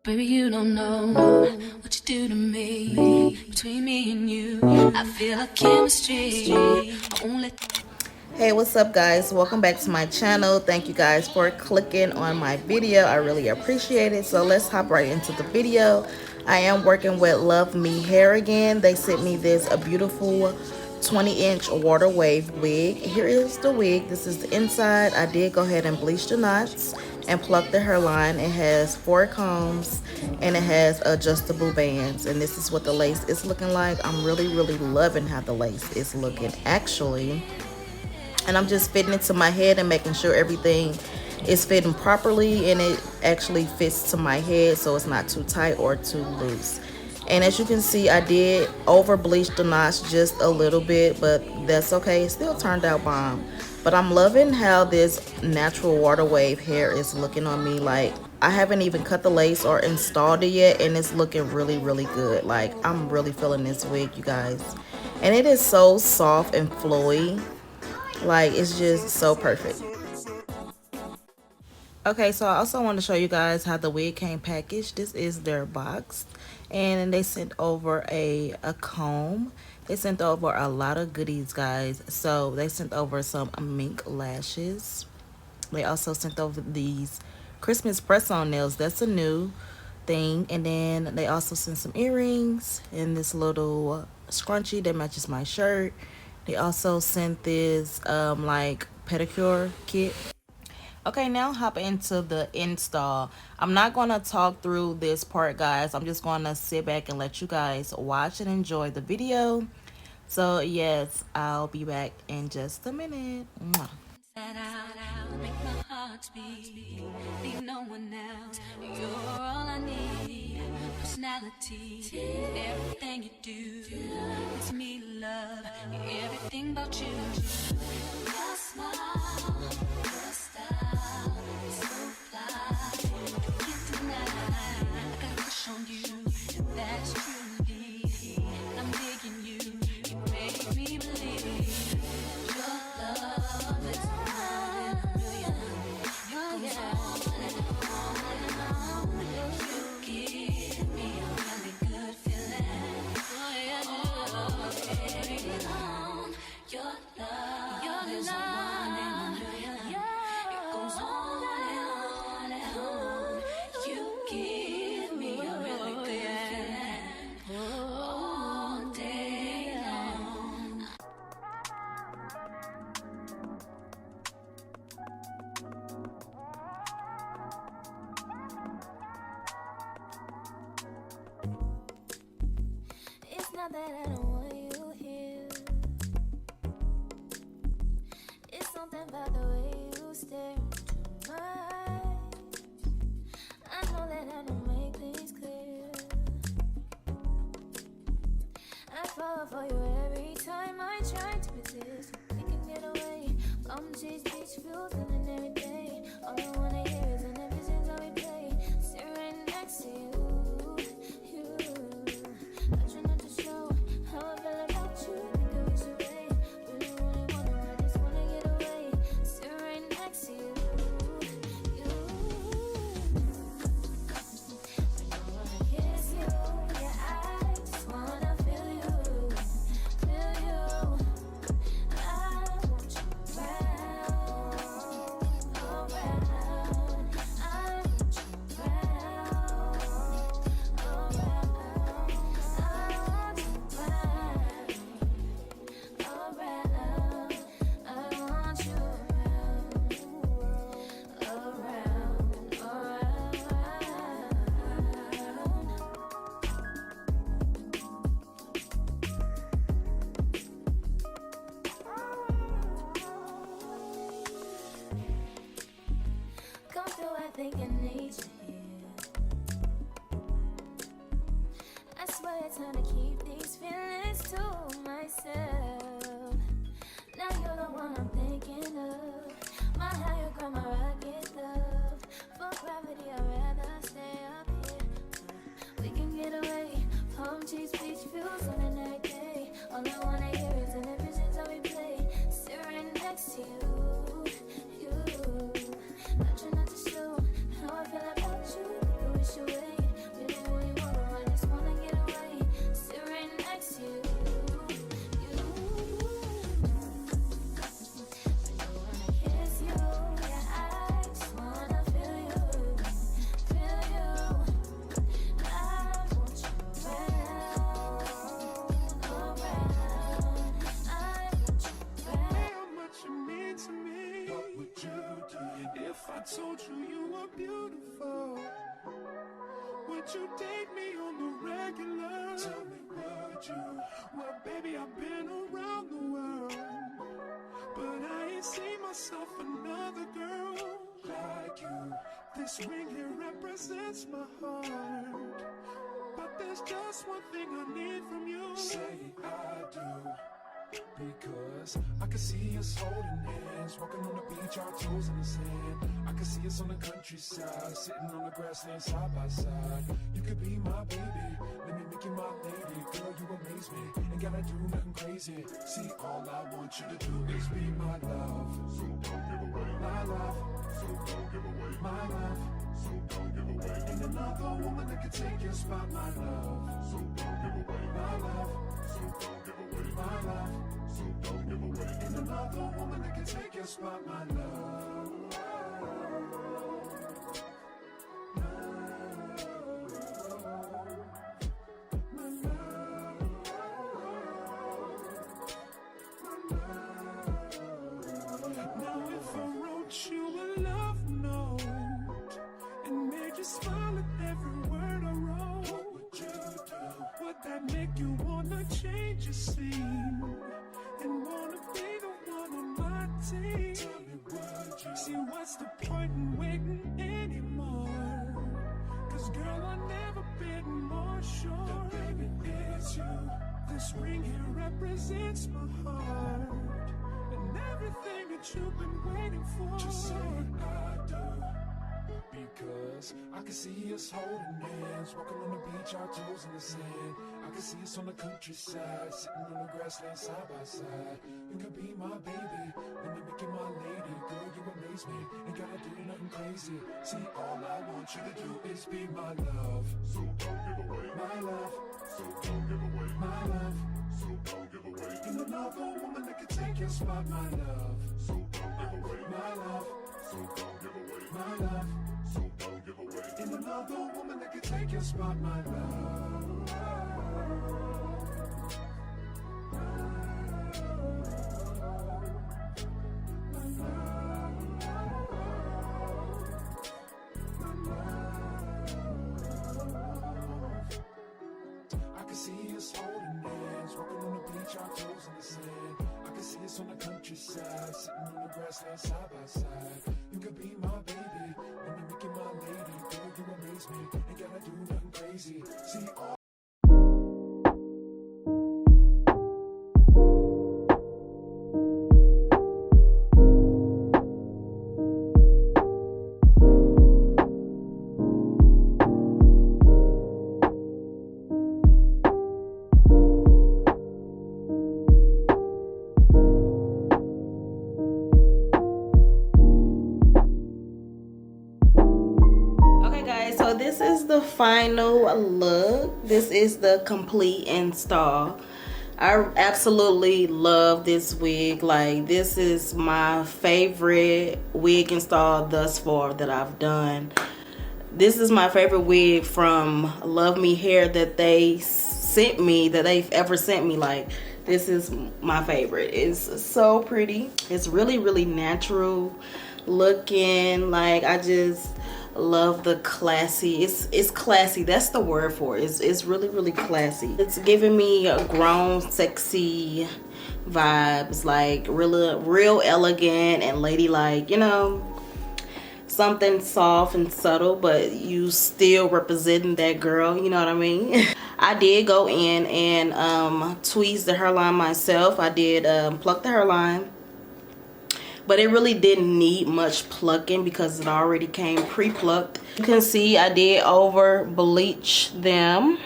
Baby, you don't know what you do to me. Between me and you, I feel a chemistry. Only. Hey, what's up guys? Welcome back to my channel. Thank you guys for clicking on my video. I really appreciate it. So let's hop right into the video. I am working with Luvme hair again. They sent me this a beautiful 20-inch water wave wig. Here is the wig. This is the inside. I did go ahead and bleach the knots and pluck the hairline. It has 4 combs and it has adjustable bands, and this is what the lace is looking like. I'm really loving how the lace is looking actually, and I'm just fitting it to my head and making sure everything is fitting properly and it actually fits to my head so it's not too tight or too loose. And as you can see, I did over bleach the knots just a little bit, but that's okay. It still turned out bomb. But I'm loving how this natural water wave hair is looking on me. Like, I haven't even cut the lace or installed it yet, and it's looking really good. Like, I'm really feeling this wig, you guys. And it is so soft and flowy. Like, it's just so perfect. Okay, so I also want to show you guys how the wig came packaged. This is their box, and they sent over a comb. They sent over a lot of goodies, guys. So they sent over some mink lashes. They also sent over these Christmas press-on nails. That's a new thing. And then they also sent some earrings and this little scrunchie that matches my shirt. They also sent this like pedicure kit. Okay, now hop into the install. I'm not going to talk through this part, guys. I'm just going to sit back and let you guys watch and enjoy the video. So yes, I'll be back in just a minute. Mwah. Make my heart speak, need no one else. You're all I need. Personality, everything you do, it's me love, everything about you. Your smile, your style, so fly. You can't deny, I got a crush on you, that's true indeed. I'm digging you, you make me believe. Your love is one in a million. It goes on and on. You give me a really good feeling. Oh yeah, all day long. Your love is one in a million. It goes on and on. You give me a really good feeling. All day long. It's not that I don't want you here. It's something about the way you stare into my eyes. I know that I don't make things clear. I fall for you every time I try to resist. We can get away. Come chase beach views and every day. All I wanna hear is an visions that we play. Sit right next to you. I try not to show how I feel about you. Think I wish away. Really wanna, I just wanna get away. Sit right next to you. I wanna kiss you. Yeah, I just wanna feel you. Feel you. I want you around. you date me on the regular? Tell me, would you? Well, baby, I've been around the world, but I ain't seen myself another girl like you. This ring here represents my heart, but there's just one thing I need from you. Say I do. Because I can see us holding hands, walking on the beach, our toes in the sand. I can see us on the countryside, sitting on the grassland side by side. You could be my baby, let me make you my lady. Girl, you amaze me, ain't gotta do nothing crazy. See, all I want you to do is be my love. So don't give away my love. So don't give away my love. So don't give away. Ain't another woman that can take your spot, my love. So don't give away my love. So don't give away my love. So don't give away. Ain't another woman that can take your spot, my love. Now if I wrote you a love note and made you smile at every word I wrote, what would you do? Would that make you wanna change your scene and wanna be the one on my team? Tell me, would you? See, what's the point in waiting anymore? Cause girl, I've never been more sure that baby it's you. This ring here represents my heart and everything that you've been waiting for. Just say I do. Because I can see us holding hands, walking on the beach, our toes in the sand. I can see us on the countryside, sitting on the grassland side by side. You can be my baby, let me make you my lady. Girl, you amaze me, ain't gotta do nothing crazy. See, all I want you to do is be my love. So don't give away my love. So don't give away my love. So don't give away. Ain't another woman that can take your spot, my love. So don't give away my love. So don't give away my love. So don't give away. Ain't another woman that can take your spot, my love. I can see us holding hands, walking on the beach, our toes in the sand. I can see us on the countryside, sitting on the grassland side by side. You could be my baby, let me make you my lady. Girl, you amaze me, ain't gotta do nothing crazy. See, all so this is the final look. This is the complete install. I absolutely love this wig. Like, this is my favorite wig install thus far that I've done. This is my favorite wig from Luvme hair that they sent me, that they've ever sent me. Like, this is my favorite. It's so pretty. It's really, really natural looking. Like, I just love the classy. It's classy. That's the word for it. It's really, really classy. It's giving me a grown, sexy vibes. Like, real elegant and ladylike. You know, something soft and subtle, but you still representing that girl. You know what I mean? I did go in and tweeze the hairline myself. I did pluck the hairline. But it really didn't need much plucking because it already came pre-plucked. You can see I did over bleach them.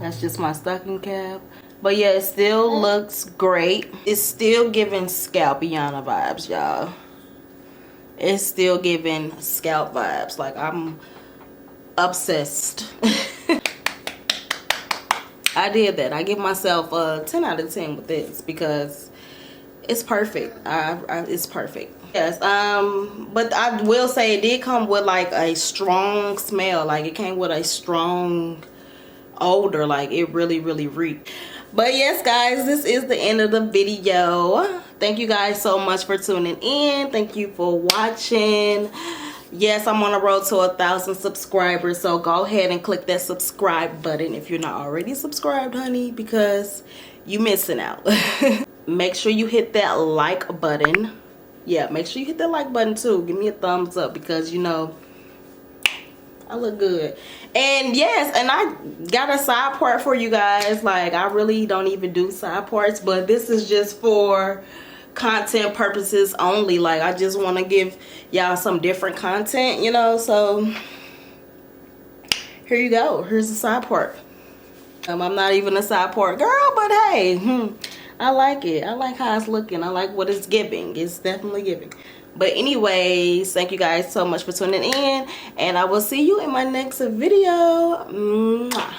That's just my stocking cap. But yeah, it still looks great. It's still giving scalp Iana vibes, y'all. It's still giving scalp vibes. Like, I'm obsessed. I did that. I give myself a 10 out of 10 with this because it's perfect. It's perfect. Yes. But I will say it did come with like a strong smell. Like, it came with a strong odor. Like, it really, really reeked. But yes, guys, this is the end of the video. Thank you guys so much for tuning in. Thank you for watching. Yes, I'm on a road to 1,000 subscribers, so go ahead and click that subscribe button if you're not already subscribed, honey, because you missing out. Make sure you hit that like button. Yeah, make sure you hit that like button too. Give me a thumbs up because you know I look good. And yes, and I got a side part for you guys. Like, I really don't even do side parts, but this is just for content purposes only. Like, I just want to give y'all some different content, you know. So here you go. Here's the side part. I'm not even a side part girl, but hey, I like it. I like how it's looking. I like what it's giving. It's definitely giving. But anyways, thank you guys so much for tuning in, and I will see you in my next video. Mwah.